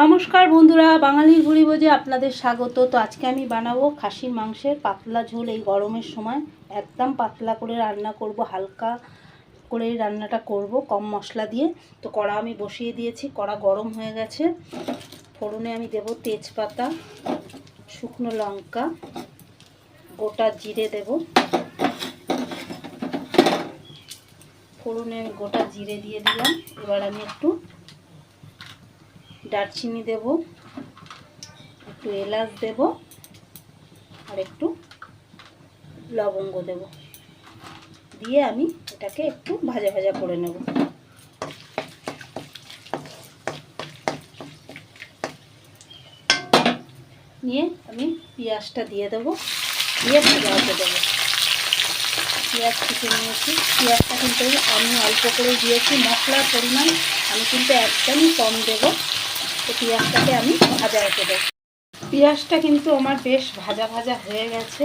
নমস্কার বন্ধুরা, বাঙালির ভুড়ি ভোজে আপনাদের স্বাগত। তো আজকে আমি বানাবো খাসির মাংসের পাতলা ঝোল। এই গরমের সময় একদম পাতলা করে রান্না করব, হালকা করে রান্নাটা করব, কম মশলা দিয়ে। তো কড়া আমি বসিয়ে দিয়েছি, কড়া গরম হয়ে গেছে। ফোড়নে আমি দেব তেজপাতা, শুকনো লঙ্কা, গোটা জিরে দেব। ফোড়নে আমি গোটা জিরে দিয়ে দিলাম। এবার আমি একটু দারচিনি দেব, একটু এলাচ দেব, আর একটু লবঙ্গ দেব। দিয়ে আমি এটাকে একটু ভাজা ভাজা করে নেব। নিয়ে আমি পেঁয়াজটা দিয়ে দেবো, দিয়ে ভাজা দেবো। পেঁয়াজ কুচে নিয়েছি। পেঁয়াজটা কিন্তু আমি অল্প করে দিয়েছি। মশলার পরিমাণ আমি কিন্তু একদমই কম দেব। তো পেঁয়াজটাকে আমি ভাজা রেখে দেবো। পেঁয়াজটা কিন্তু আমার বেশ ভাজা ভাজা হয়ে গেছে।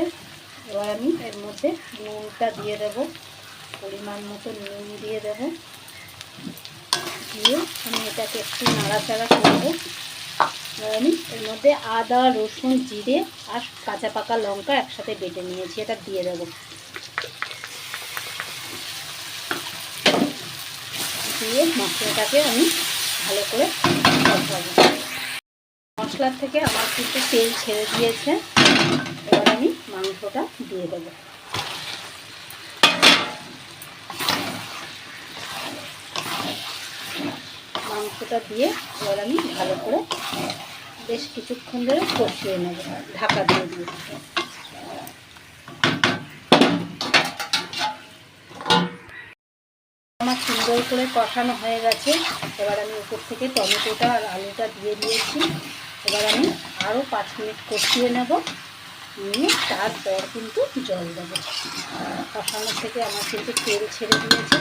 এবার আমি এর মধ্যে নুনটা দিয়ে দেব, পরিমাণ মতো নুন দিয়ে দেব। দিয়ে আমি এটাকে একটু নাড়াচাড়া করবো। এবার আমি এর মধ্যে আদা, রসুন, জিরে আর কাঁচা পাকা লঙ্কা একসাথে বেটে নিয়েছি, এটা দিয়ে দেব। দিয়ে মশলাটাকে আমি ভালো করে কষাবো। মশলার থেকে আমার কিন্তু তেল ছেড়ে দিয়েছে। এবার আমি মাংসটা দিয়ে দেব। মাংসটা দিয়ে এবার আমি ভালো করে বেশ কিছুক্ষণ ধরে কষিয়ে নেব, ঢাকা দিয়ে দিয়ে। আমার সুন্দর করে কষানো হয়ে গেছে। এবার আমি উপর থেকে টমেটোটা আর আলুটা দিয়ে দিয়েছি। এবার আমি আরও 5 মিনিট কষিয়ে নেব, নিয়ে তারপর কিন্তু জল দেবো। কষানোর থেকে আমার কিন্তু তেল ছেড়ে দিয়েছে।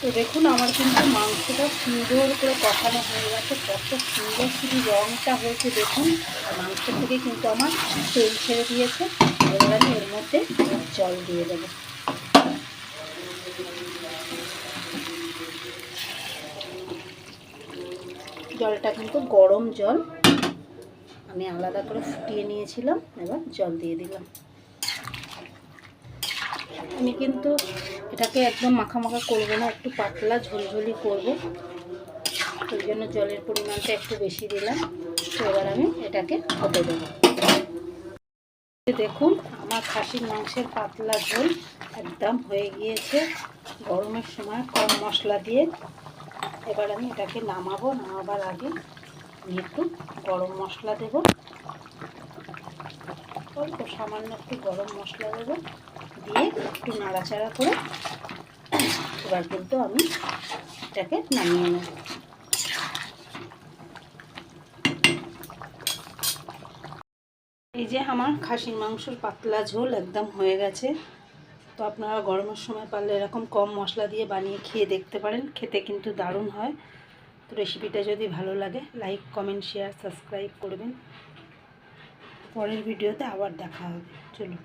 তো দেখুন, আমার কিন্তু মাংসটা সুন্দর করে কষানো হয়ে গেছে। কত সুন্দর শুধু রঙটা হয়েছে দেখুন। মাংস থেকে কিন্তু আমার তেল ছেড়ে দিয়েছে। এবার আমি এর মধ্যে জল দিয়ে দেবো। জলটা কিন্তু গরম জল, আমি আলাদা করে ফুটিয়ে নিয়েছিলাম। এবার জল দিয়ে দিলাম। আমি কিন্তু এটাকে একদম মাখা মাখা করবো না, একটু পাতলা ঝোলঝোলি করব। ওই জন্য জলের পরিমাণটা একটু বেশি দিলাম। তো এবার আমি এটাকে হতে দেবো। দেখুন, আমার খাসির মাংসের পাতলা ঝোল একদম হয়ে গিয়েছে, গরমের সময় কম মশলা দিয়ে। এবার আমি এটাকে নামাবো। নামাবার আগে আমি একটু গরম মশলা দেব, অল্প সামান্য একটু গরম মশলা দেব। দিয়ে একটু নাড়াচাড়া করে এবার কিন্তু আমি এটাকে নামিয়ে নেব। এই যে আমার খাসির মাংসের পাতলা ঝোল একদম হয়ে গেছে। তো আপনারা গরমের সময় পারলে এরকম কম মশলা দিয়ে বানিয়ে খেয়ে দেখতে পারেন, খেতে কিন্তু দারুণ হয়। তো রেসিপিটা যদি ভালো লাগে লাইক, কমেন্ট, শেয়ার, সাবস্ক্রাইব করবেন। পরের ভিডিওতে আবার দেখা হবে। চলুন।